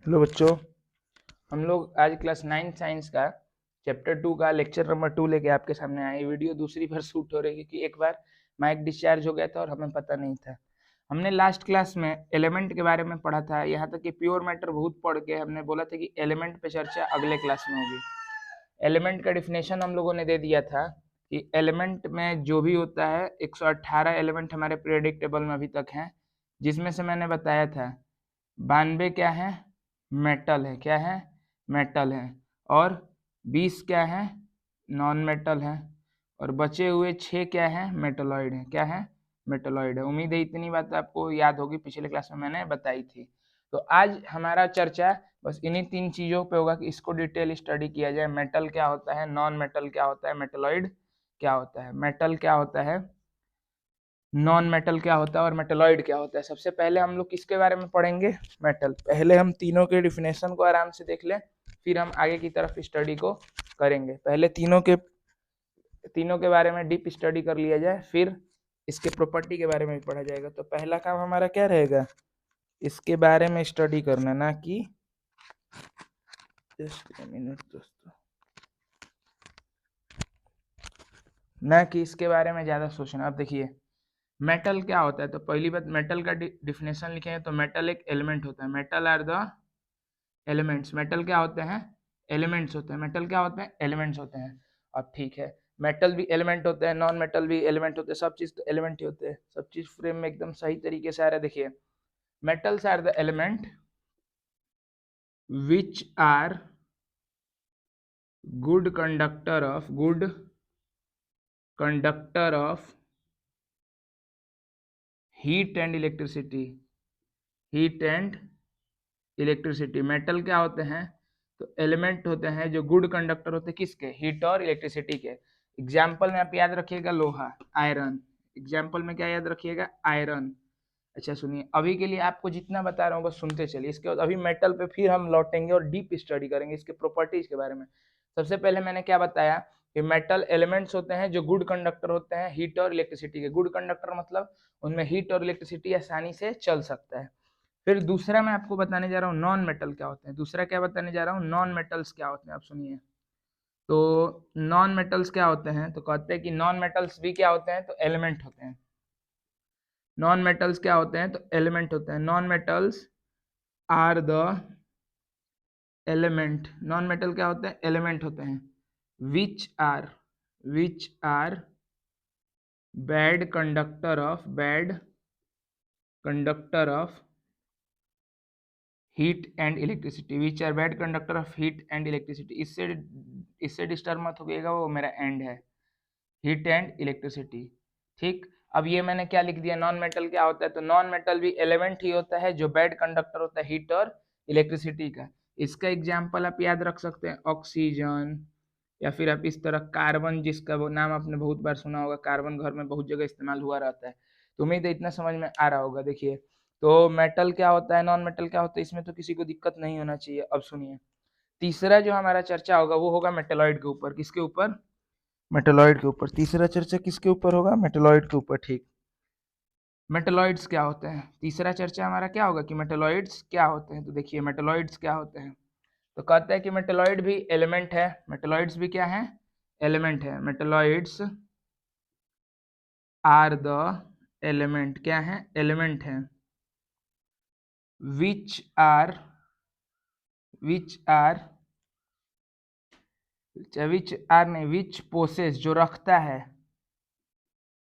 Hello बच्चों, हम लोग आज क्लास 9 साइंस का चैप्टर 2 का लेक्चर नंबर 2 लेके आपके सामने आए। वीडियो दूसरी बार शूट हो रही है क्योंकि एक बार माइक डिस्चार्ज हो गया था और हमें पता नहीं था। हमने लास्ट क्लास में एलिमेंट के बारे में पढ़ा था, यहाँ तक कि प्योर मैटर बहुत पढ़ के हमने बोला था कि एलिमेंट पे चर्चा अगले क्लास में होगी। एलिमेंट का डिफिनेशन हम लोगों ने दे दिया था कि एलिमेंट में जो भी होता है 118 एलिमेंट हमारे पीरियोडिक टेबल में अभी तक हैं, जिसमें से मैंने बताया था 92 क्या है, मेटल है। क्या है? मेटल है। और 20 क्या है, नॉन मेटल है। और बचे हुए 6 क्या है, मेटलॉइड है। क्या है? मेटलॉइड है। उम्मीद है इतनी बात आपको याद होगी, पिछले क्लास में मैंने बताई थी। तो आज हमारा चर्चा बस इन्हीं 3 चीजों पे होगा कि इसको डिटेल स्टडी किया जाए। मेटल क्या होता है, नॉन मेटल क्या होता है, मेटलॉइड क्या होता है, मेटल क्या होता है, नॉन मेटल क्या होता है और मेटलॉइड क्या होता है। सबसे पहले हम लोग किसके बारे में पढ़ेंगे? मेटल। पहले हम तीनों के डिफिनेशन को आराम से देख लें, फिर हम आगे की तरफ स्टडी को करेंगे। पहले तीनों के बारे में डीप स्टडी कर लिया जाए, फिर इसके प्रॉपर्टी के बारे में भी पढ़ा जाएगा। तो पहला काम हमारा क्या रहेगा? इसके बारे में स्टडी करना, ना कि जस्ट मिनट दोस्तों, ना कि इसके बारे में ज्यादा सोचना। अब देखिए मेटल क्या होता है, तो पहली बात मेटल का डिफिनेशन लिखेंगे तो मेटल एक एलिमेंट होता है। Metal are the elements. Metal क्या होते हैं? एलिमेंट्स होते हैं। मेटल क्या होते हैं? एलिमेंट्स होते हैं। अब ठीक है, मेटल भी एलिमेंट होते हैं, नॉन मेटल भी एलिमेंट होते हैं, सब चीज तो एलिमेंट ही होते हैं। सब चीज फ्रेम में एकदम सही तरीके से आ रहा है। देखिए metals are the element which are good conductor of heat and electricity. Heat and electricity. Metal क्या होते हैं? तो एलिमेंट होते हैं जो गुड कंडक्टर होते हैं, किसके? हीट और इलेक्ट्रिसिटी के। एग्जाम्पल में आप याद रखिएगा लोहा, आयरन। एग्जाम्पल में क्या याद रखिएगा? आयरन। अच्छा सुनिए, अभी के लिए आपको जितना बता रहा हूँ बस सुनते चलिए। इसके बाद अभी मेटल पे फिर हम लौटेंगे और डीप स्टडी करेंगे इसके प्रॉपर्टीज के बारे में। सबसे पहले मैंने क्या बताया कि मेटल एलिमेंट्स होते हैं जो गुड कंडक्टर होते हैं हीट और इलेक्ट्रिसिटी के। गुड कंडक्टर मतलब उनमें हीट और इलेक्ट्रिसिटी आसानी से चल सकता है। फिर दूसरा मैं आपको बताने जा रहा हूँ नॉन मेटल क्या होते हैं। दूसरा क्या बताने जा रहा हूँ, नॉन मेटल्स क्या होते हैं। आप सुनिए, तो नॉन मेटल्स क्या होते हैं, तो कहते हैं कि नॉन मेटल्स भी क्या होते हैं, तो एलिमेंट होते हैं। नॉन मेटल्स क्या होते हैं, तो एलिमेंट होते हैं। Non metals are the element. Non metal क्या होते हैं? एलिमेंट होते हैं। Which are bad conductor of heat and electricity. Which are bad conductor of heat and electricity. इससे डिस्टर्ब मत होइएगा, वो मेरा एंड है। Heat and electricity. ठीक, अब ये मैंने क्या लिख दिया, नॉन मेटल क्या होता है, तो नॉन मेटल भी एलिमेंट ही होता है जो बैड कंडक्टर होता है हीट और इलेक्ट्रिसिटी का। इसका एग्जाम्पल आप याद रख सकते हैं, ऑक्सीजन, या फिर आप इस तरह कार्बन, जिसका वो नाम आपने बहुत बार सुना होगा। कार्बन घर में बहुत जगह इस्तेमाल हुआ रहता है। तो उम्मीद है इतना समझ में आ रहा होगा। देखिए तो मेटल क्या होता है, नॉन मेटल क्या होता है, इसमें तो किसी को दिक्कत नहीं होना चाहिए। अब सुनिए, तीसरा जो हमारा चर्चा होगा वो होगा मेटेलॉइड के ऊपर। किसके ऊपर? मेटेलॉइड के ऊपर। तीसरा चर्चा किसके ऊपर होगा? मेटेलॉइड के ऊपर। ठीक, मेटेलॉइड्स क्या होते हैं। तीसरा चर्चा हमारा क्या होगा कि मेटेलॉइड्स क्या होते हैं। तो देखिए मेटेलॉइड्स क्या होते हैं, तो कहते हैं कि मेटेलॉइड भी एलिमेंट है। मेटेलॉइड्स भी क्या है? एलिमेंट है। Metalloids are the element. क्या है? एलिमेंट है। विच आर नहीं, विच पोसेस, जो रखता है,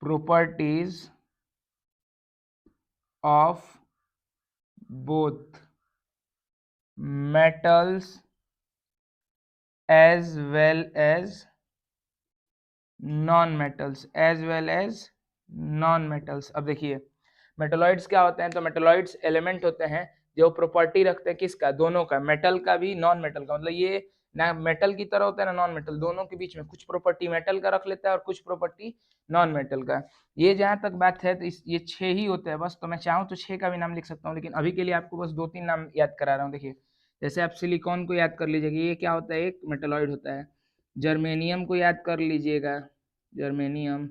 properties of both metals as well as non metals. अब देखिए मेटेलॉइड्स क्या होते हैं, तो मेटेलॉइड्स एलिमेंट होते हैं जो प्रॉपर्टी रखते हैं किसका? दोनों का, मेटल का भी नॉन मेटल का। मतलब ये ना मेटल की तरह होता है ना नॉन मेटल, दोनों के बीच में कुछ प्रॉपर्टी मेटल का रख लेता है और कुछ प्रॉपर्टी नॉन मेटल का। ये जहां तक बात है तो ये 6 ही होते हैं बस। तो मैं चाहूँ तो 6 का भी नाम लिख सकता हूँ, लेकिन अभी के लिए आपको बस 2-3 नाम याद करा रहा हूँ। देखिए जैसे आप सिलिकॉन को याद कर लीजिएगा, ये क्या होता है? एक मेटेलॉइड होता है। जर्मेनियम को याद कर लीजिएगा, जर्मेनियम।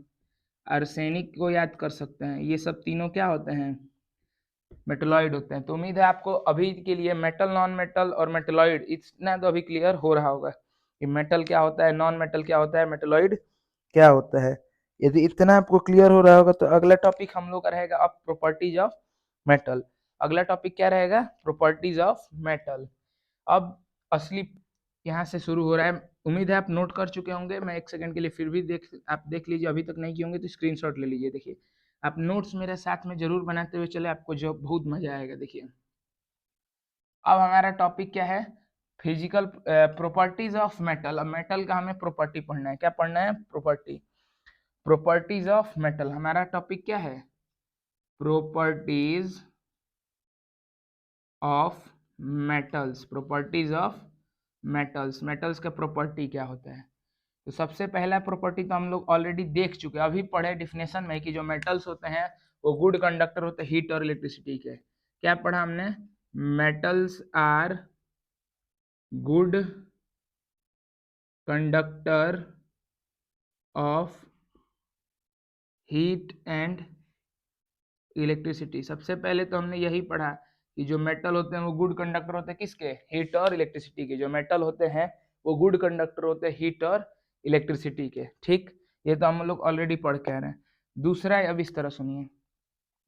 आर्सेनिक को याद कर सकते हैं। ये सब तीनों क्या होते हैं? मेटलॉइड होते हैं। तो उम्मीद है आपको अभी के लिए मेटल, नॉन मेटल और मेटलॉइड इतना तो अभी क्लियर हो रहा होगा कि मेटल क्या होता है, नॉन मेटल क्या होता है, मेटलॉइड क्या होता है। यदि इतना आपको क्लियर हो रहा होगा तो अगला टॉपिक हम लोग का रहेगा अब प्रॉपर्टीज ऑफ मेटल। अगला टॉपिक क्या रहेगा? Properties of metal. अब असली यहाँ से शुरू हो रहा है। उम्मीद है आप नोट कर चुके होंगे। मैं एक सेकंड के लिए फिर भी आप देख लीजिए, अभी तक नहीं किए होंगे तो स्क्रीनशॉट ले लीजिए। देखिए आप नोट्स मेरे साथ में जरूर बनाते हुए चले, आपको जो बहुत मजा आएगा। देखिए अब हमारा टॉपिक क्या है? Physical properties of metal. अब मेटल का हमें प्रॉपर्टी पढ़ना है। क्या पढ़ना है? प्रॉपर्टी। प्रॉपर्टीज ऑफ मेटल हमारा टॉपिक क्या है? Properties of metals. Properties of metals. Metals का प्रॉपर्टी क्या होता है? तो सबसे पहला प्रॉपर्टी तो हम लोग ऑलरेडी देख चुके हैं, अभी पढ़े डिफिनेशन में कि जो मेटल्स होते हैं वो गुड कंडक्टर होते हैं हीट और इलेक्ट्रिसिटी के। क्या पढ़ा हमने? Metals are good conductor of heat and electricity. सबसे पहले तो हमने यही पढ़ा कि जो मेटल होते हैं वो गुड कंडक्टर होते हैं किसके? हीट और इलेक्ट्रिसिटी के। जो मेटल होते हैं वो गुड कंडक्टर होते हैं हीट और इलेक्ट्रिसिटी के। ठीक, ये तो हम लोग ऑलरेडी पढ़ के आ रहे हैं। दूसरा, अब इस तरह सुनिए,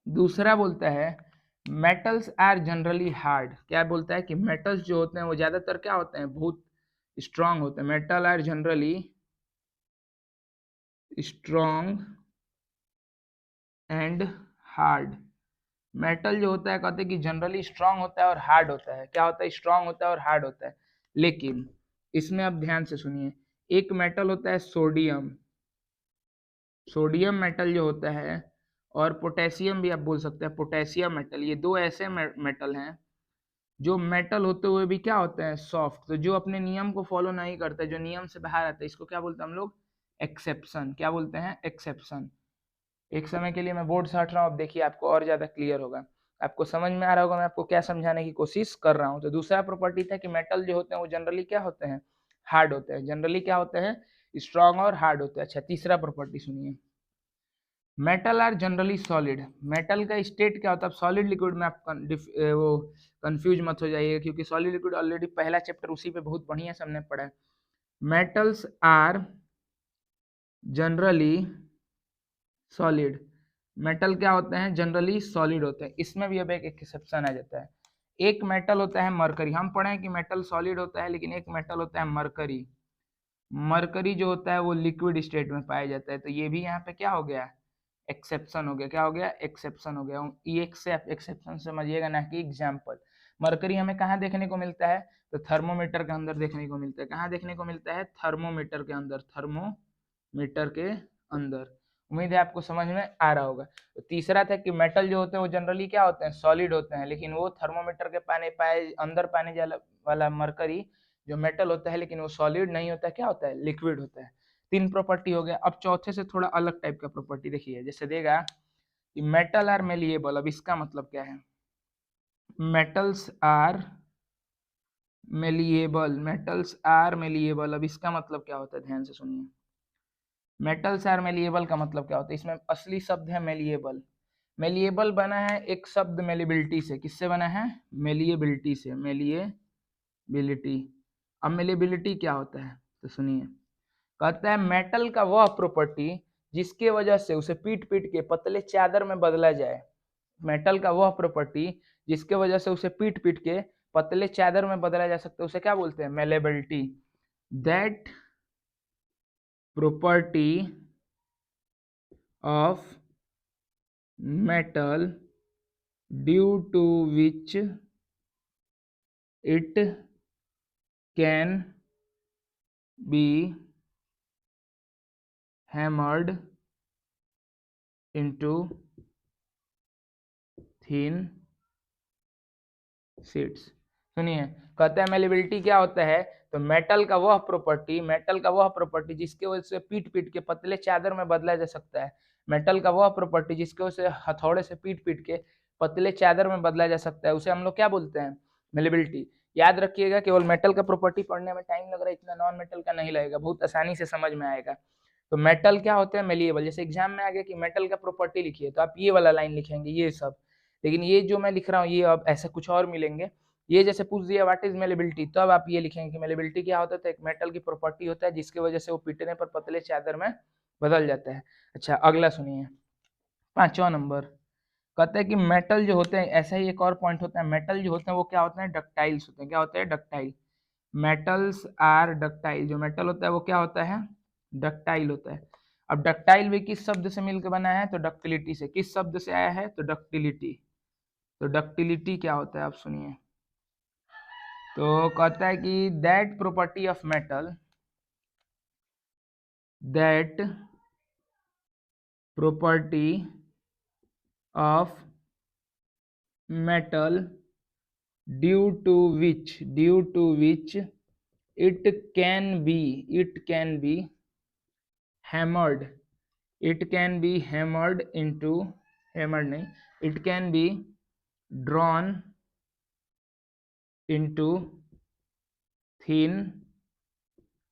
दूसरा बोलता है मेटल्स आर जनरली हार्ड। क्या बोलता है कि मेटल्स जो होते हैं वो ज्यादातर क्या होते हैं? बहुत स्ट्रांग होते हैं। Metal are generally strong and hard. Metal जो होता है कहते हैं कि जनरली स्ट्रांग होता है और हार्ड होता है। क्या होता है? स्ट्रांग होता है और हार्ड होता है। लेकिन इसमें अब ध्यान से सुनिए, एक मेटल होता है सोडियम। सोडियम मेटल जो होता है, और पोटेशियम भी आप बोल सकते हैं, पोटेशियम मेटल। ये दो ऐसे मेटल हैं जो मेटल होते हुए भी क्या होते हैं? सॉफ्ट। तो जो अपने नियम को फॉलो नहीं करते, जो नियम से बाहर आता है, इसको क्या बोलते हैं हम लोग? एक्सेप्शन। क्या बोलते हैं? एक्सेप्शन। एक समय के लिए मैं बोर्ड से हट रहा हूँ, अब देखिए आपको और ज्यादा क्लियर होगा, आपको समझ में आ रहा होगा मैं आपको क्या समझाने की कोशिश कर रहा हूँ। तो दूसरा प्रॉपर्टी था कि मेटल जो होते हैं वो जनरली क्या होते हैं? हार्ड होते हैं। जनरली क्या होते हैं? स्ट्रांग और हार्ड होते हैं। अच्छा, तीसरा प्रॉपर्टी सुनिए, metal are generally solid. Metal का स्टेट क्या होता है? सॉलिड लिक्विड में आप वो कंफ्यूज मत हो जाइएगा, क्योंकि सॉलिड लिक्विड ऑलरेडी पहला चैप्टर उसी पे बहुत बढ़िया से हमने पढ़ा है। Metals are generally solid. Metal क्या होते हैं? जनरली सॉलिड होते हैं। इसमें भी अब एक एक्सेप्शन आ जाता है। एक मेटल होता है मरकरी। हम पढ़े हैं कि मेटल सॉलिड होता है, लेकिन एक मेटल होता है मरकरी। मरकरी जो होता है वो लिक्विड स्टेट में पाया जाता है। तो ये भी यहाँ पे क्या हो गया? एक्सेप्शन हो गया। क्या हो गया? एक्सेप्शन हो गया। ये एक्सेप्शन समझिएगा ना कि एग्जाम्पल। मरकरी हमें कहाँ देखने को मिलता है? तो थर्मोमीटर के अंदर देखने को मिलता है। कहाँ देखने को मिलता है? थर्मोमीटर के अंदर। थर्मोमीटर के अंदर। उम्मीद है आपको समझ में आ रहा होगा। तो तीसरा था कि मेटल जो होते हैं वो जनरली क्या होते हैं? सॉलिड होते हैं, लेकिन वो थर्मोमीटर के अंदर पाने वाला मरकरी जो मेटल होता है, लेकिन वो सॉलिड नहीं होता है। क्या होता है? लिक्विड होता है। तीन प्रॉपर्टी हो गया। अब चौथे से थोड़ा अलग टाइप का प्रॉपर्टी देखिए, जैसे देगा कि मेटल आर मेलिएबल। अब इसका मतलब क्या है? Metals are malleable. Metals are malleable. अब इसका मतलब क्या होता है? ध्यान से सुनिए, मेटल्स आर मेलिएबल का मतलब क्या होता है? इसमें असली शब्द है मेलिएबल। मेलिएबल बना है एक शब्द मेलिबिलिटी से। किससे बना है? मेलिएबिलिटी से। मेलिएबिलिटी। अब मेलिएबिलिटी क्या होता है? तो सुनिए, कहता है मेटल का वह प्रॉपर्टी जिसके वजह से उसे पीट पीट के पतले चादर में बदला जाए। मेटल का वह प्रॉपर्टी जिसके वजह से उसे पीट पीट के पतले चादर में बदला जा सकता है, उसे क्या बोलते हैं? Malleability. That property of metal due to which it can be hammered into thin sheets. सुनिए, कहते हैं मेलेबिलिटी क्या होता है? तो मेटल का वह प्रॉपर्टी जिसके वजह से पीट पीट के पतले चादर में बदला जा सकता है। मेटल का वह प्रॉपर्टी जिसके वजह से हथौड़े से पीट पीट के पतले चादर में बदला जा सकता है, उसे हम लोग क्या बोलते हैं? मेलेबिलिटी। याद रखिएगा, केवल मेटल का प्रॉपर्टी पढ़ने में टाइम लग रहा है, इतना नॉन मेटल का नहीं लगेगा, बहुत आसानी से समझ में आएगा। तो मेटल क्या होते हैं? मेलिएबल। जैसे एग्जाम में आ गया कि मेटल का प्रॉपर्टी लिखिए, तो आप ये वाला लाइन लिखेंगे, ये सब। लेकिन ये जो मैं लिख रहा हूँ ये अब ऐसे कुछ और मिलेंगे। ये जैसे पूछ दिया व्हाट इज मेलेबिलिटी, तो अब आप ये लिखेंगे कि मेलेबिलिटी क्या होता है, एक मेटल की प्रॉपर्टी होता है जिसकी वजह से वो पीटने पर पतले चादर में बदल जाता है। अच्छा अगला सुनिए, 5वां नंबर कहते हैं कि मेटल जो होते हैं, ऐसा ही एक और पॉइंट होता है, मेटल जो होते हैं वो क्या होते हैं, डक्टाइल्स होते हैं। क्या होते हैं, डक्टाइल। Metals are ductile. जो मेटल होता है वो क्या होता है, डक्टाइल होता है। अब डक्टाइल भी किस शब्द से मिलकर बना है, तो डक्टिलिटी से। किस शब्द से आया है, तो डक्टिलिटी। तो डक्टिलिटी क्या होता है आप सुनिए, तो कहता है कि that property of metal, that property of metal due to which it can be hammered, it can be hammered into, hammered नहीं, it can be drawn into thin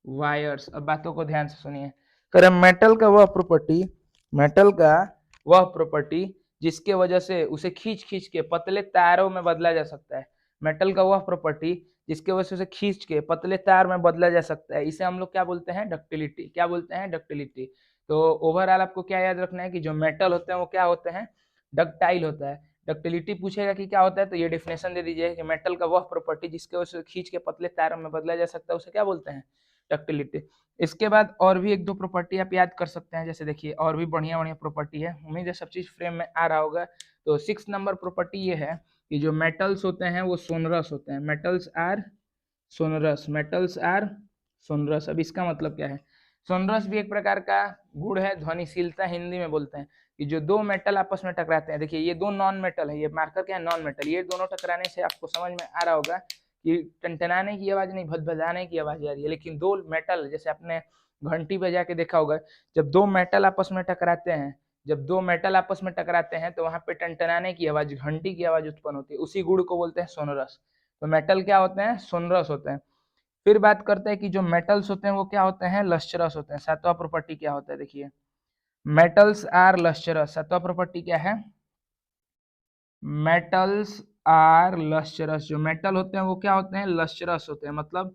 wires। अब बातों को ध्यान से सुनिए, करें मेटल का वह प्रॉपर्टी, मेटल का वह प्रॉपर्टी जिसके वजह से उसे खींच खींच के पतले तारों में बदला जा सकता है। मेटल का वह प्रॉपर्टी जिसके वजह से उसे खींच के पतले तार में बदला जा सकता है, इसे हम लोग क्या बोलते हैं, डक्टिलिटी। क्या बोलते हैं, डक्टिलिटी। तो ओवरऑल आपको क्या याद रखना है कि जो मेटल होते हैं वो क्या होते हैं, डक्टाइल होता है। डक्टिलिटी पूछेगा कि क्या होता है, तो ये डिफिनेशन दे दीजिए कि मेटल का वह प्रॉपर्टी जिसके वजह से खींच के पतले तारों में बदला जा सकता है उसे क्या बोलते हैं, डक्टिलिटी। इसके बाद और भी एक दो प्रॉपर्टी आप याद कर सकते हैं, जैसे देखिए और भी बढ़िया बढ़िया प्रॉपर्टी है, उम्मीद है सब चीज फ्रेम में आ रहा होगा। तो 6 नंबर प्रॉपर्टी ये है कि जो मेटल्स होते हैं वो सोनरस होते हैं। Metals are sonorous, metals are sonorous. अब इसका मतलब क्या है, सोनरस भी एक प्रकार का गुण है, ध्वनिशीलता हिंदी में बोलते हैं कि जो दो मेटल आपस में टकराते हैं, देखिए ये दो नॉन मेटल है, ये मार्कर क्या है, नॉन मेटल, ये दोनों टकराने से आपको समझ में आ रहा होगा कि टनटनाने की आवाज नहीं, भदभदाने की आवाज आ रही है। लेकिन दो मेटल, जैसे आपने घंटी बजा के देखा होगा, जब दो मेटल आपस में टकराते हैं, जब दो मेटल आपस में टकराते हैं तो वहां पे टनटनाने की आवाज, घंटी की आवाज उत्पन्न होती है, उसी गुण को बोलते हैं सोनरस। तो मेटल क्या होते हैं, सोनरस होते हैं। फिर बात करते हैं कि जो मेटल्स होते हैं वो क्या होते हैं, लस्चरस होते हैं। 7वां प्रॉपर्टी क्या होता है, देखिए मेटल्स आर लस्चरस। 7वां प्रॉपर्टी क्या है, मेटल्स आर लस्चरस। जो मेटल होते हैं वो क्या होते हैं, लस्चरस होते हैं। मतलब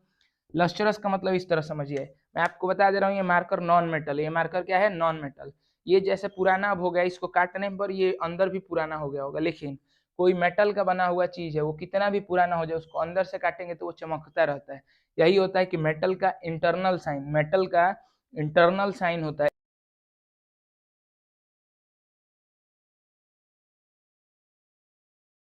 लस्चरस का मतलब इस तरह समझिए, मैं आपको बता दे रहा हूँ, ये मार्कर नॉन मेटल है, ये मार्कर क्या है, नॉन मेटल। ये जैसे पुराना अब हो गया, इसको काटने पर ये अंदर भी पुराना हो गया होगा, लेकिन कोई मेटल का बना हुआ चीज है वो कितना भी पुराना हो जाए उसको अंदर से काटेंगे तो वो चमकता रहता है। यही होता है कि मेटल का इंटरनल साइन, मेटल का इंटरनल साइन होता है।